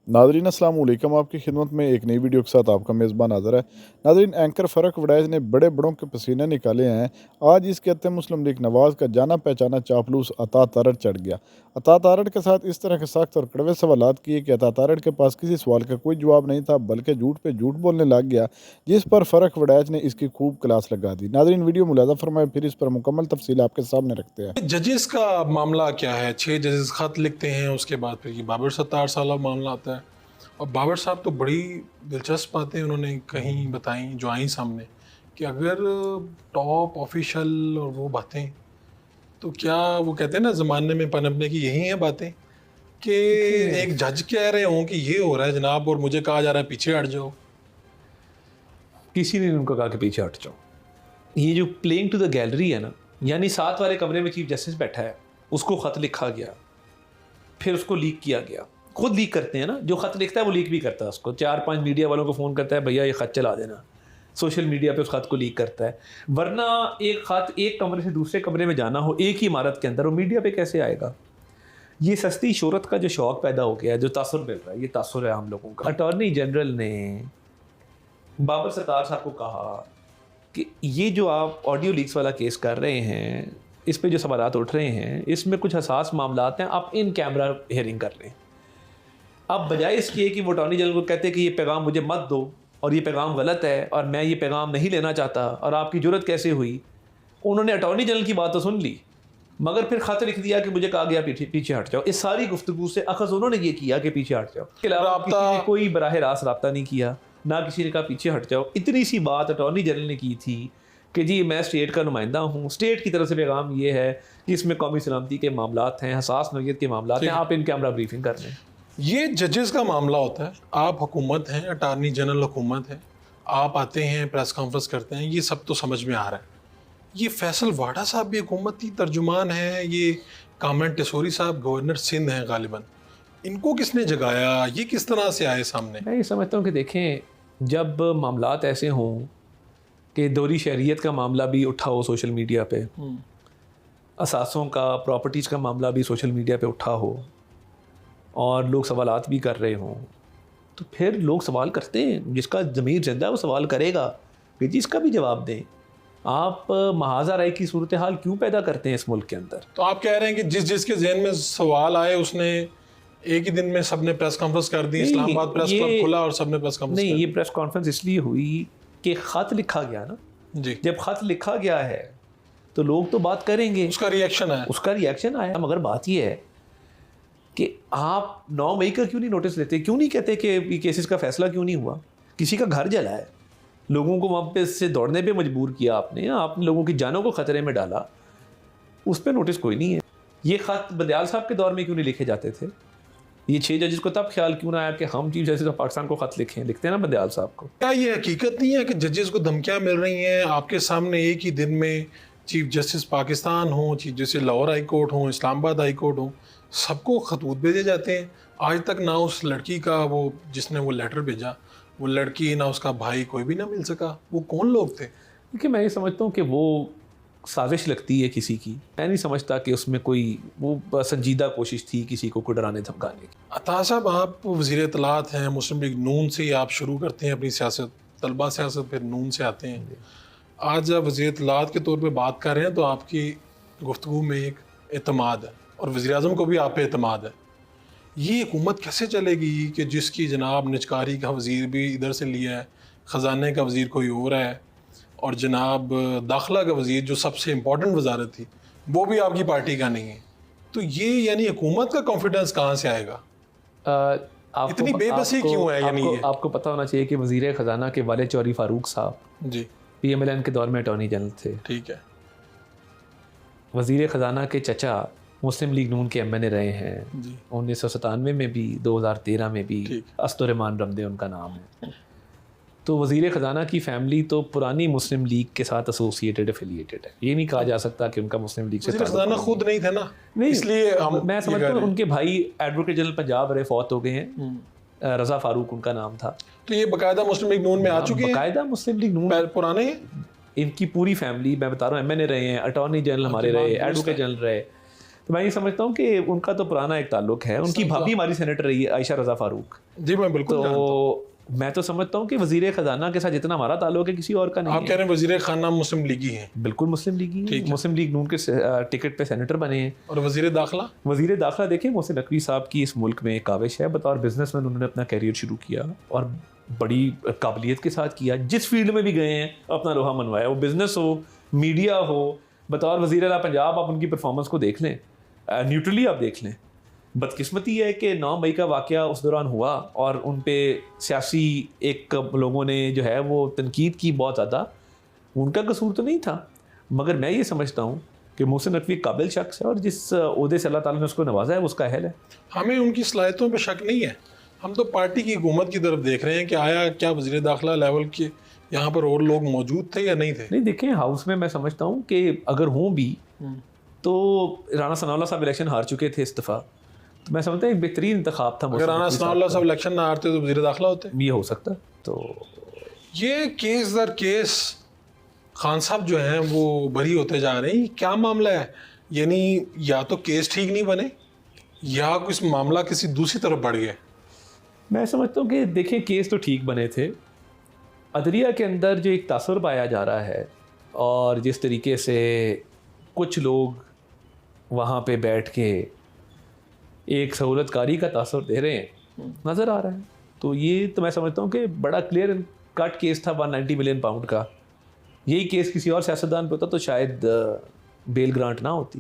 Nadreen अस्सलाम वालेकुम। आपकी खिदमत में एक नई वीडियो के साथ आपका मेज़बान हाज़िर है। नादरीन, एंकर फ़रक वड़ैच ने बड़े बड़ों के पसीने निकाले हैं। आज इस कहते हैं मुस्लिम लीग नवाज़ का जाना पहचाना चापलूस अता तारड़ चढ़ गया। अता तारड़ के साथ इस तरह के सख्त और कड़वे सवालात किए कि अता तारड़ के पास किसी सवाल का कोई जवाब नहीं था, बल्कि झूठ पे झूठ बोलने लग गया, जिस पर फ़रक वड़ैच ने इसकी खूब क्लास लगा दी। नादरीन, वीडियो मुलाज़ा फरमाए, फिर इस पर मुकम्मल तफसील आपके सामने रखते हैं। जजेस का मामला क्या है? 6 जजेस खत लिखते हैं, उसके बाद फिर ये बाबर सत्तार साहब का मामला आता है। और बाबर साहब तो बड़ी दिलचस्प बातें उन्होंने कहीं बताई जो आई सामने कि अगर टॉप ऑफिशियल और वो बातें, तो क्या वो कहते हैं ना ज़माने में पनपने की यही हैं बातें कि एक जज कह रहे हों कि ये हो रहा है जनाब और मुझे कहा जा रहा है पीछे हट जाओ। किसी ने उनको कहा कि पीछे हट जाओ। ये जो प्लेइंग टू द गैलरी है ना, यानी साथ वाले कमरे में चीफ जस्टिस बैठा है, उसको ख़त लिखा गया, फिर उसको लीक किया गया। खुद लीक करते हैं ना, जो ख़त लिखता है वो लीक भी करता है उसको। 4-5 मीडिया वालों को फ़ोन करता है, भैया ये ख़त चला देना। सोशल मीडिया पे उस ख़त को लीक करता है। वरना एक ख़त एक कमरे से दूसरे कमरे में जाना हो एक ही इमारत के अंदर, वो मीडिया पे कैसे आएगा? ये सस्ती शोहरत का जो शौक़ पैदा हो गया है, जो तासुर मिल रहा है, ये तासुर है आम लोगों का। अटॉर्नी जनरल ने बाबर सत्तार साहब को कहा कि ये जो आप ऑडियो लीक्स वाला केस कर रहे हैं, इस पे जो सवालात उठ रहे हैं, इसमें कुछ हसास मामलात हैं, आप इन कैमरा हियरिंग कर लें। अब बजाय इसके कि वो अटॉर्नी जनरल को कहते हैं कि ये पैगाम मुझे मत दो और ये पैगाम गलत है और मैं ये पैगाम नहीं लेना चाहता और आपकी ज़रूरत कैसे हुई, उन्होंने अटॉर्नी जनरल की बात तो सुन ली, मगर फिर खत लिख दिया कि मुझे कहा गया पीछे हट जाओ। इस सारी गुफ्तगू से अखज़ उन्होंने ये किया कि पीछे हट जाओ, इसके अलावा किसी ने कोई बराह रास्त रब्ता नहीं किया, ना किसी ने कहा पीछे हट जाओ। इतनी सी बात अटॉर्नी जनरल ने की थी कि जी मैं स्टेट का नुमाइंदा हूँ, स्टेट की तरफ से पैगाम ये है कि इसमें कौमी सलामती के मामलात हैं, हसास नौयत के मामलात हैं, आप इन कैमरा ब्रीफिंग कर लें। ये जजेस का मामला होता है। आप हुकूमत हैं, अटार्नी जनरल हुकूमत है, आप आते हैं प्रेस कॉन्फ्रेंस करते हैं, ये सब तो समझ में आ रहा है। ये फैसल वाडा साहब भी हुकूमती तर्जुमान है, ये कामरान टेसोरी साहब गवर्नर सिंध हैं गालिबन, इनको किसने जगाया? ये किस तरह से आए सामने? मैं ये समझता हूँ कि देखें, जब मामलात ऐसे हों कि दोहरी शहरियत का मामला भी उठा हो सोशल मीडिया पे, असासों का, प्रॉपर्टीज़ का मामला भी सोशल मीडिया पे उठा हो और लोग सवालात भी कर रहे हों, तो फिर लोग सवाल करते हैं। जिसका ज़मीर जिंदा है वो सवाल करेगा, फिर जिसका भी जवाब दें। आप महाजा राय की सूरत हाल क्यों पैदा करते हैं इस मुल्क के अंदर? तो आप कह रहे हैं कि जिसके जहन में सवाल आए उसने एक ही दिन में सबने प्रेस कॉन्फ्रेंस कर दी, इस्लामाबाद प्रेस क्लब खुला और सबने प्रेस कॉन्फ्रेंस नहीं, कर ये दी। प्रेस कॉन्फ्रेंस इसलिए हुई कि ख़त लिखा गया ना। जी, जब ख़त लिखा गया है तो लोग तो बात करेंगे, उसका रिएक्शन है। उसका रिएक्शन आया। मगर बात यह है कि आप 9 मई का क्यों नहीं नोटिस लेते? क्यों नहीं कहते कि ये केसेस का फैसला क्यों नहीं हुआ? किसी का घर जला है, लोगों को वहाँ पे से दौड़ने पे मजबूर किया आपने लोगों की जानों को ख़तरे में डाला, उस पर नोटिस कोई नहीं है। ये ख़त बंदयाल साहब के दौर में क्यों नहीं लिखे जाते थे? ये 6 जजेस को तब ख्याल क्यों ना आया कि हम चीफ जस्टिस ऑफ पाकिस्तान को ख़त लिखें? लिखते हैं ना बंदयाल साहब को। क्या ये हकीकत नहीं है कि जजेस को धमकियां मिल रही हैं? आपके सामने एक ही दिन में चीफ जस्टिस पाकिस्तान हो, chief justice Lahore high court हो, इस्लामाबाद हाई कोर्ट हो, सबको खतूत भेजे जाते हैं। आज तक ना उस लड़की का, वो जिसने वो लेटर भेजा, वो लड़की ना उसका भाई, कोई भी ना मिल सका। वो कौन लोग थे? क्योंकि मैं ये समझता हूँ कि वो साजिश लगती है किसी की। मैं नहीं समझता कि उसमें कोई वो संजीदा कोशिश थी किसी को डराने धमकाने की। अता साहब, आप वज़ीर इत्तलात हैं, मुस्लिम लीग नून से ही आप शुरू करते हैं अपनी सियासत, तलबा सियासत, फिर नून से आते हैं। आज जब वज़ीर इत्तलात के तौर पे बात कर रहे हैं तो आपकी गुफ्तगू में एक एतमाद है और वज़ीर-ए-आज़म को भी आप पे एतमाद है। ये हुकूमत कैसे चलेगी कि जिसकी जनाब निजकारी का वज़ीर भी इधर से लिया है, ख़जाने का वज़ीर कोई और है, और जनाब दाखिला का वज़ीर जो सबसे इम्पोर्टेंट वजारत थी वो भी आपकी पार्टी का नहीं है? तो ये यानी हुकूमत का कॉन्फिडेंस कहाँ से आएगा? इतनी बेबसी क्यों है? यानी ये आपको पता होना चाहिए कि वज़ीर ख़जाना के वाले चौधरी फारूक साहब जी, PMLN के दौर में अटॉर्नी जनरल थे। ठीक है। वज़ीर ख़जाना के चचा मुस्लिम लीग नून के MNA रहे हैं जी, 1997 में भी, 2013 में भी। ठीक। अस्तुररहमान रमदे उनका नाम है। तो वज़ीर ख़जाना की फ़ैमिली तो पुरानी मुस्लिम लीग के साथ एसोसिएटेड, एफिलिएटेड है। ये नहीं कहा जा सकता कि उनका मुस्लिम लीग से वज़ीर ख़जाना खुद नहीं थे ना, नहीं, इसलिए मैं समझता हूँ उनके भाई एडवोकेट जनरल पंजाब रहे, फौत हो गए हैं। रज़ा फारूक उनका नाम था। तो ये बाकायदा मुस्लिम लीग नून में आ चुके हैं, बाकायदा मुस्लिम लीग नून पुराने हैं। इनकी पूरी फैमिली, मैं बता रहा हूँ, MNA रहे हैं, अटॉर्नी जनरल हमारे रहे, एडवोकेट जनरल रहे। तो मैं ये समझता हूँ कि उनका तो पुराना एक ताल्लुक है, उनकी भाभी हमारी सेनेटर रही है आयशा रज़ा फारूक। जी मैं बिल्कुल जानता हूँ। तो मैं तो समझता हूँ कि वज़ीर ख़जाना के साथ जितना हमारा ताल्लुक है किसी और का नहीं आप कह रहे हैं वज़ीर खाना मुस्लिम लीगी हैं? बिल्कुल मुस्लिम लीगी है, मुस्लिम लीग नून के टिकट पे सेनेटर बने हैं। और वज़ीर दाखिला? वज़ीर दाखिला देखें, मोहसिन नकवी साहब की इस मुल्क में एक काविश है, बतौर बिजनेसमैन उन्होंने अपना कैरियर शुरू किया और बड़ी काबिलियत के साथ किया। जिस फील्ड में भी गए हैं अपना लोहा मनवाया, वो बिज़नेस हो, मीडिया हो। बतौर वज़ीर आला पंजाब आप उनकी परफॉर्मेंस को देख लें, न्यूट्रली आप देख लें। बदकिस्मती है कि 9 मई का वाक़या उस दौरान हुआ और उन पे सियासी एक लोगों ने जो है वो तनकीद की बहुत ज़्यादा। उनका कसूर तो नहीं था, मगर मैं ये समझता हूँ कि मोहसिन नकवी काबिल शख्स है और जिस ओहदे से अल्लाह ताला ने उसको नवाजा है वो उसका अहल है। हमें उनकी सलाहियतों पे शक नहीं है, हम तो पार्टी की हुकूमत की तरफ देख रहे हैं कि आया क्या वज़ीर दाखिला लेवल के यहाँ पर और लोग मौजूद थे या नहीं थे? नहीं, देखें, हाउस में मैं समझता हूँ कि अगर हों भी तो राना सनाउल्लाह साहब इलेक्शन हार चुके थे इस दफ़ा, तो मैं समझता हूँ एक बेहतरीन इंतखाब था। अगर राना सनाउल्लाह साहब इलेक्शन ना हारते तो वज़ीर दाखिला होते? ये हो सकता। तो ये केस दर केस खान साहब जो हैं वो बरी होते जा रहे हैं, क्या मामला है? यानी या तो केस ठीक नहीं बने या कुछ मामला किसी दूसरी तरफ बढ़ गया। मैं समझता हूँ कि देखें, केस तो ठीक बने थे। अदलिया के अंदर जो एक तासुर पाया जा रहा है और जिस तरीके से कुछ लोग वहाँ पे बैठ के एक सहूलतकारी का तासुर दे रहे हैं, नज़र आ रहा है। तो ये तो मैं समझता हूँ कि बड़ा क्लियर एंड कट केस था 190 मिलियन पाउंड का। यही केस किसी और सियासतदान पे होता तो शायद बेल ग्रांट ना होती।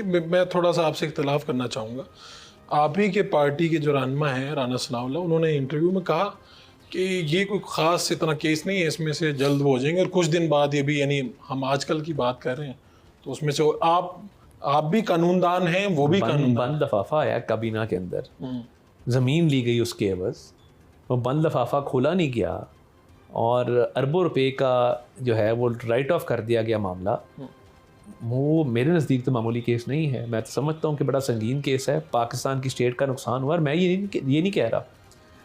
मैं थोड़ा सा आपसे इख्तलाफ करना चाहूँगा। आप ही के पार्टी के जो रहनुमा हैं राना सनाउल्लाह, उन्होंने इंटरव्यू में कहा कि ये कोई ख़ास इतना केस नहीं है, इसमें से जल्द वो हो जाएंगे और कुछ दिन बाद ये भी, यानी हम आजकल की बात कर रहे हैं तो उसमें से आप भी कानूनदान हैं, वो भी कानूनदान। बंद लफाफा आया काबीना के अंदर, ज़मीन ली गई उसके एवज़, वो बंद लफाफा खोला नहीं गया और अरबों रुपए का जो है वो राइट ऑफ कर दिया गया मामला। वो मेरे नज़दीक तो मामूली केस नहीं है। मैं तो समझता हूँ कि बड़ा संगीन केस है, पाकिस्तान की स्टेट का नुकसान हुआ। और मैं ये नहीं कह रहा,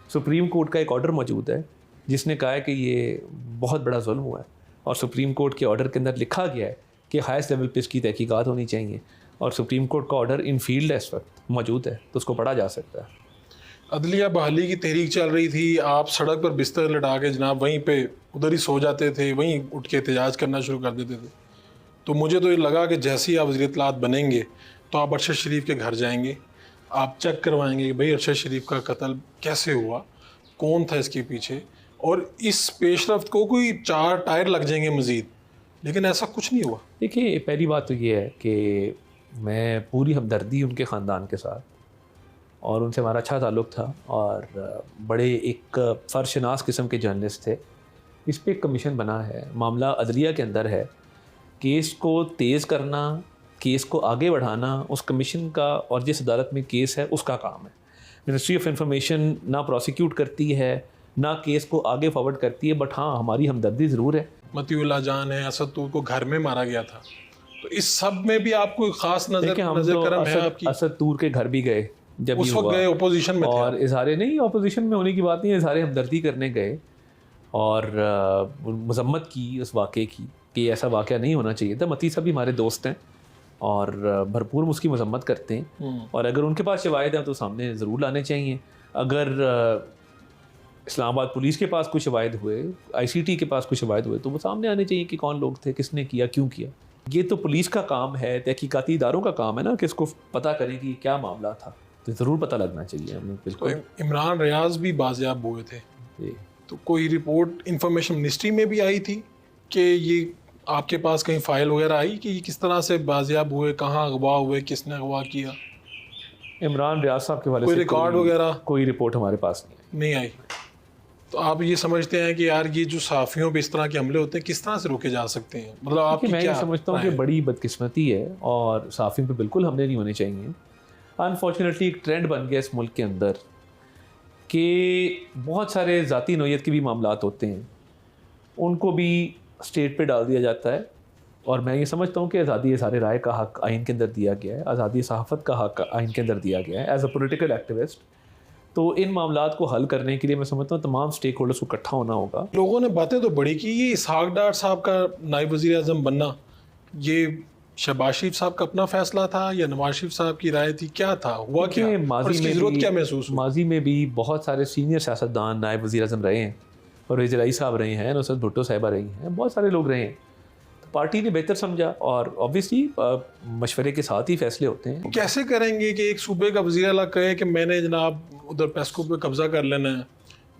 सुप्रीम कोर्ट का एक ऑर्डर मौजूद है जिसने कहा है कि ये बहुत बड़ा जुल्म हुआ है और सुप्रीम कोर्ट के ऑर्डर के अंदर लिखा गया है कि हाईएस्ट लेवल पे इसकी तहकीकात होनी चाहिए और सुप्रीम कोर्ट का ऑर्डर इन फील्ड इस वक्त मौजूद है, तो उसको पढ़ा जा सकता है। अदलिया बहाली की तहरीक चल रही थी, आप सड़क पर बिस्तर लटा के जनाब वहीं पे उधर ही सो जाते थे, वहीं उठ के एहतजाज करना शुरू कर देते थे। तो मुझे तो ये लगा कि जैसे ही आप वज़ीर इत्तलात बनेंगे तो आप अरशद शरीफ के घर जाएंगे, आप चेक करवाएंगे कि भाई अरशद शरीफ का कत्ल कैसे हुआ, कौन था इसके पीछे, और इस पेशरफ्त को कोई 4 टायर लग जाएंगे मज़ीद। लेकिन ऐसा कुछ नहीं हुआ। देखिए, पहली बात तो ये है कि मैं पूरी हमदर्दी उनके ख़ानदान के साथ, और उनसे हमारा अच्छा ताल्लुक़ था और बड़े एक फ़र्शनास किस्म के जर्नलिस्ट थे। इस पर एक कमीशन बना है, मामला अदलिया के अंदर है। केस को तेज़ करना, केस को आगे बढ़ाना उस कमीशन का और जिस अदालत में केस है उसका काम है। मिनिस्ट्री ऑफ इंफॉर्मेशन ना प्रोसिक्यूट करती है ना केस को आगे फॉरवर्ड करती है, बट हाँ हमारी हमदर्दी ज़रूर है। मतीउल्लाह जान है, असद तूर को घर में मारा गया था, तो इस सब में भी आपको खास नजर करम है आपकी? असद तूर के घर भी गए जब उस वक्त गए, ओपोजिशन में थे और इजहार नहीं, ओपोजिशन में होने की बात नहीं है, इजहार हमदर्दी करने गए और मजम्मत की उस वाक़े की कि ऐसा वाक़या नहीं होना चाहिए था। मती साहब भी हमारे दोस्त हैं और भरपूर उसकी मजम्मत करते हैं और अगर उनके पास शवाहिद हैं तो सामने ज़रूर लाने चाहिए। अगर इस्लामाबाद पुलिस के पास कुछ शवाहिद हुए, ICT के पास कुछ शवाहिद हुए, तो वो सामने आने चाहिए कि कौन लोग थे, किसने किया, क्यों किया। ये तो पुलिस का काम है, तहकीकाती इदारों का काम है ना कि इसको पता करें कि क्या मामला था, तो ज़रूर पता लगना चाहिए हमें। बिल्कुल। तो इमरान रियाज भी बाजियाब हुए थे, तो कोई रिपोर्ट इंफॉर्मेशन मिनिस्ट्री में भी आई थी कि ये आपके पास कहीं फ़ाइल वगैरह आई कि ये किस तरह से बाजियाब हुए, कहाँ अगवा हुए, किसने अगवा किया? इमरान रियाज साहब के वाले कोई रिकॉर्ड वगैरह कोई रिपोर्ट हमारे पास नहीं आई। तो आप ये समझते हैं कि यार ये जो सहाफ़ियों पे इस तरह के हमले होते हैं किस तरह से रोके जा सकते हैं? मतलब आपकी मैं क्या ये समझता हूँ कि बड़ी बदकिस्मती है और सहाफ़ियों पे बिल्कुल हमले नहीं होने चाहिए। अनफॉर्चुनेटली एक ट्रेंड बन गया इस मुल्क के अंदर कि बहुत सारे ज़ाती नौयत के भी मामलात होते हैं, उनको भी स्टेट पे डाल दिया जाता है। और मैं ये समझता हूँ कि आज़ादी इज़हार राय का हक़ आइन के अंदर दिया गया है, आज़ादी सहाफ़त का हक़ आइन के अंदर दिया गया है एज अ पॉलिटिकल एक्टिविस्ट। तो इन मामलात को हल करने के लिए मैं समझता हूँ तमाम स्टेक होल्डर्स को इकट्ठा होना होगा। लोगों ने बातें तो बड़ी की, ये इसहाक डार साहब का नायब वज़ीर आज़म बनना, ये शहबाज शरीफ साहब का अपना फैसला था या नवाज शरीफ साहब की राय थी, क्या था, हुआ क्या, देखिए, और इसकी ज़रूरत क्या महसूस हुई? माजी में भी बहुत सारे सीनियर सियासतदान नायब वज़ीर आज़म रहे हैं, और रई साहब रहे हैं, नुसरत भुट्टो साहिबा रही हैं, बहुत सारे लोग रहे हैं। तो पार्टी ने बेहतर समझा, और ऑब्वियसली मशवरे के साथ ही फैसले होते हैं। कैसे करेंगे कि एक सूबे का वज़ीर आला कहे कि मैंने जनाब उधर पेस्को पे कब्ज़ा कर लेना है,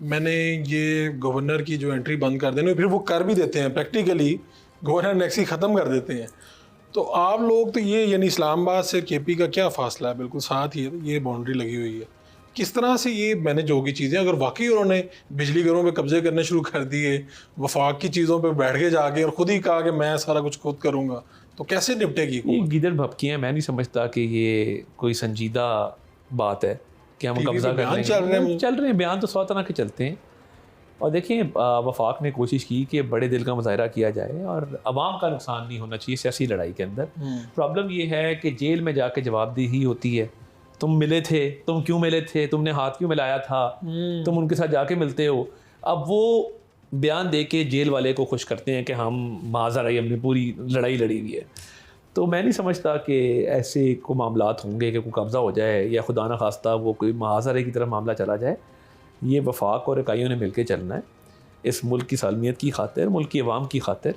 मैंने ये गवर्नर की जो एंट्री बंद कर देनी है, फिर वो कर भी देते हैं, प्रैक्टिकली गवर्नर नेक्सी ख़त्म कर देते हैं। तो आप लोग तो ये यानी इस्लामाबाद से केपी का क्या फ़ासला है, बिल्कुल साथ ही है, ये बाउंड्री लगी हुई है, किस तरह से ये मैनेज होगी चीज़ें? अगर वाकई उन्होंने बिजली घरों पे कब्जे करने शुरू कर दिए, वफाक की चीज़ों पे बैठ के जाके और ख़ुद ही कहा कि मैं सारा कुछ खुद करूँगा, तो कैसे निपटेगी ये हुकूमत? गिदड़ भपकियाँ, मैं नहीं समझता कि ये कोई संजीदा बात है कि हम टीवी कब्जा पे कर बयान लेंगे। चल रहे हैं बयान, तो 100 तरह के चलते हैं। और देखिए, वफाक ने कोशिश की कि बड़े दिल का मुजाहरा किया जाए और अवाम का नुकसान नहीं होना चाहिए सियासी लड़ाई के अंदर। प्रॉब्लम ये है कि जेल में जाके जवाबदेही होती है, तुम मिले थे, तुम क्यों मिले थे, तुमने हाथ क्यों मिलाया था, तुम उनके साथ जाके मिलते हो। अब वो बयान दे के जेल वाले को खुश करते हैं कि हम माजरा हमने पूरी लड़ाई लड़ी हुई है। तो मैं नहीं समझता कि ऐसे को मामलात होंगे कि कोई कब्ज़ा हो जाए या खुदा न खास्ता वो कोई मुहाज़रे की तरफ मामला चला जाए। ये वफाक और इकाइयों ने मिलकर चलना है इस मुल्क की सालमियत की खातिर, मुल्क की अवाम की खातिर।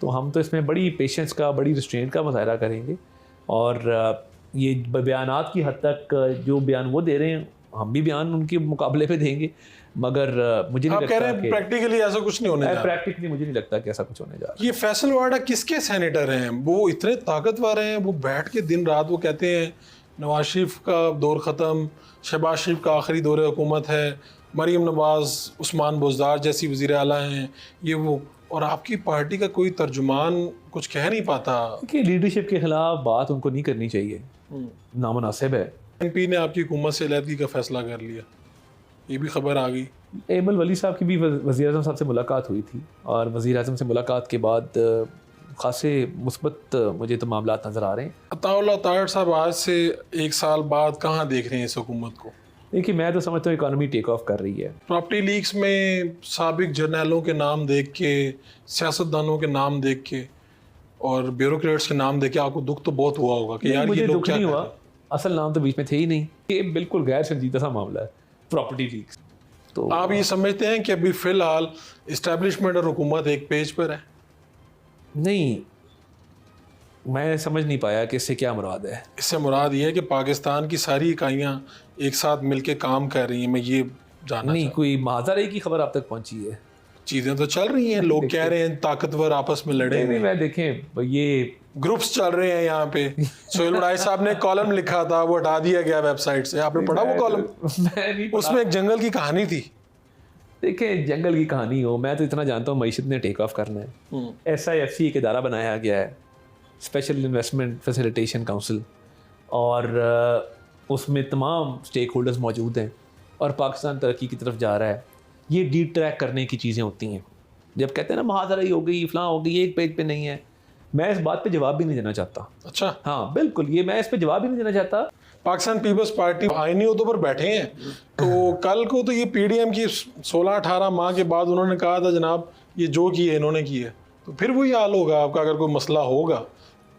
तो हम तो इसमें बड़ी पेशेंस का, बड़ी रिस्ट्रेंट का मुजाहरा करेंगे, और ये बयानात की हद तक जो बयान वो दे रहे हैं हम भी बयान उनके मुकाबले पे देंगे, मगर मुझे नहीं आप कह रहे लगता हैं कि प्रैक्टिकली ऐसा कुछ नहीं होने जा रहा। प्रैक्टिकली मुझे नहीं लगता कि ऐसा कुछ होने जा रहा है। ये फैसल वाडा किसके सेनेटर हैं? वो इतने ताकतवर हैं, वो बैठ के दिन रात वो कहते हैं नवाज शरीफ का दौर ख़त्म, शहबाज शरीफ का आखिरी दौर हुकूमत है, मरीम नवाज़, उस्मान बुज़दार जैसी वज़ीर आला हैं, ये वो, और आपकी पार्टी का कोई तर्जुमान कुछ कह नहीं पाता। कि लीडरशिप के खिलाफ बात उनको नहीं करनी चाहिए, नामुनासिब है। एमपी ने आपकी हुकूमत से अलहदगी का फैसला कर लिया, ये भी खबर आ गई। एमल वली साहब की भी वज़ीर आज़म साहब से मुलाकात हुई थी, और वज़ीर आज़म से मुलाकात के बाद ख़ासे मुस्बत मुझे तो मामलात नज़र आ रहे हैं। अताउल्लाह ताहिर साहब आज से 1 साल बाद कहाँ देख रहे हैं इस हुकूमत को? देखिए, मैं तो समझता हूँ इकानमी टेक ऑफ कर रही है। प्रॉपर्टी लीक्स में साबिक जर्नैलों के नाम देख के, सियासतदानों के नाम देख के और ब्यूरोक्रेट्स के नाम देख के आपको दुख तो बहुत हुआ होगा कि यार मुझे ये लोग दुख क्या नहीं कर हुआ, रहे हैं? असल नाम तो बीच में थे ही नहीं। ये बिल्कुल गैर संजीदा सा मामला है, प्रॉपर्टी लीक्स। तो आप ये समझते हैं कि अभी फ़िलहाल इस्टेब्लिशमेंट और हुकूमत एक पेज पर है? नहीं, मैं समझ नहीं पाया कि इससे क्या मुराद है। इससे मुराद ये है कि पाकिस्तान की सारी इकाइयाँ एक साथ मिलके काम कर रही हैं। मैं ये जानना नहीं, चाहता कोई माजरे की खबर आप तक पहुंची है? हूं। चीज़ें तो चल रही हैं, लोग कह रहे हैं ताकतवर आपस में लड़े नहीं, हुए हैं, मैं देखें ये ग्रुप्स चल रहे हैं यहाँ पे। सोहेल बड़ाई साहब ने कॉलम लिखा था, वो हटा दिया गया वेबसाइट से, आपने पढ़ा वो कॉलम? मैं नहीं पढ़ा। उसमें एक जंगल की कहानी थी। देखें, जंगल की कहानी हो, मैं तो इतना जानता हूँ मईशत ने टेक ऑफ करना है। SIFC एक इदारा बनाया गया है, स्पेशल इन्वेस्टमेंट फैसिलिटेशन काउंसिल, और उसमें तमाम स्टेक होल्डर्स मौजूद हैं, और पाकिस्तान तरक्की की तरफ जा रहा है। ये डी ट्रैक करने की चीज़ें होती हैं। जब कहते हैं ना महाजराई हो गई, फलां हो गई, एक पेज पे नहीं है, मैं इस बात पे जवाब भी नहीं देना चाहता। अच्छा, हाँ बिल्कुल, ये मैं इस पे जवाब भी नहीं देना चाहता। पाकिस्तान पीपल्स पार्टी आईनी ओहदों पर बैठे हैं, तो कल को तो ये PDM की 16-18 माह के बाद उन्होंने कहा था जनाब ये जो किए इन्होंने किए, तो फिर वही हाल होगा आपका। अगर कोई मसला होगा,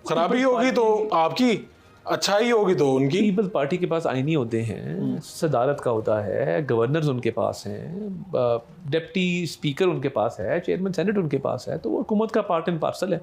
खराबी होगी तो आपकी, अच्छाई होगी तो उनकी। पीपल्स पार्टी के पास आईनी होते हैं, सदारत का होता है, गवर्नर्स उनके पास हैं, डिप्टी स्पीकर उनके पास है, चेयरमैन सेनेट उनके पास है, तो वो हुकूमत का पार्ट एंड पार्सल है।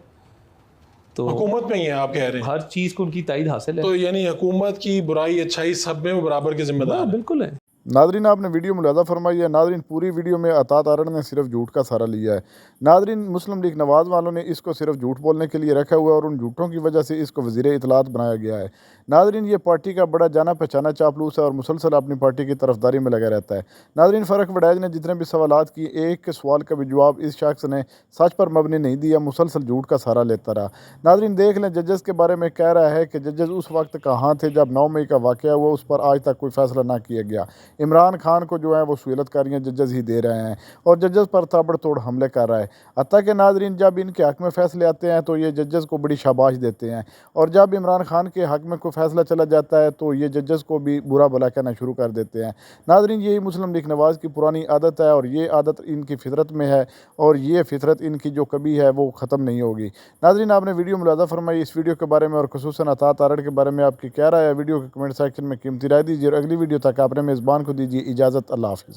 तो हुकूमत में ही है आप कह रहे हैं, हर चीज़ को उनकी तायद हासिल है। तो यानी हुकूमत की बुराई अच्छाई सब में वो बराबर के जिम्मेदार हाँ, हैं। बिल्कुल है। नादरीन, आपने वीडियो मुलाजा फरमाई है। नादरीन, पूरी वीडियो में अता तारड़ ने सिर्फ झूठ का सहारा लिया है। नादरीन, मुस्लिम लीग नवाज़ वालों ने इसको सिर्फ झूठ बोलने के लिए रखा हुआ है और उन झूठों की वजह से इसको वज़ीर इतलात बनाया गया है। नादरीन, ये पार्टी का बड़ा जाना पहचाना चापलूस है और मुसलसल अपनी पार्टी की तरफदारी में लगा रहता है। नादरीन, फ़रक वड़ैज ने जितने भी सवालात की, एक सवाल का भी जवाब इस शख्स ने सच पर मबनी नहीं दिया, मुसलसल झूठ का सहारा लेता रहा। नादरीन, देख लें, जजेस के बारे में कह रहा है कि जजेस उस वक्त कहाँ थे जब 9 मई का वाक़या हुआ, उस पर आज तक कोई फैसला ना किया गया। इमरान खान को जो है वो सहूलतकारियाँ जजेस ही दे रहे हैं और जजेस पर ताबड़तोड़ हमले कर रहा है। हत्ता के नाज़रीन जब इनके हक़ में फ़ैसले आते हैं तो ये जजेस को बड़ी शाबाश देते हैं और जब इमरान खान के हक़ में कोई फ़ैसला चला जाता है तो ये जजेस को भी बुरा भला कहना शुरू कर देते हैं। नाज़रीन यही मुस्लिम लीग नवाज़ की पुरानी आदत है और ये आदत इनकी फितरत में है और ये फितरत इनकी जो कभी है वो ख़त्म नहीं होगी। नाज़रीन आपने वीडियो मुलाज़ा फरमाई, इस वीडियो के बारे में और ख़ुसूसन अता तारड़ के बारे में आपकी क्या राय है? वीडियो के कमेंट सेक्शन में कीमती राय दीजिए और अगली वीडियो तक आपने मेज़बान को दीजिए इजाज़त। अल्लाह हाफ़िज़।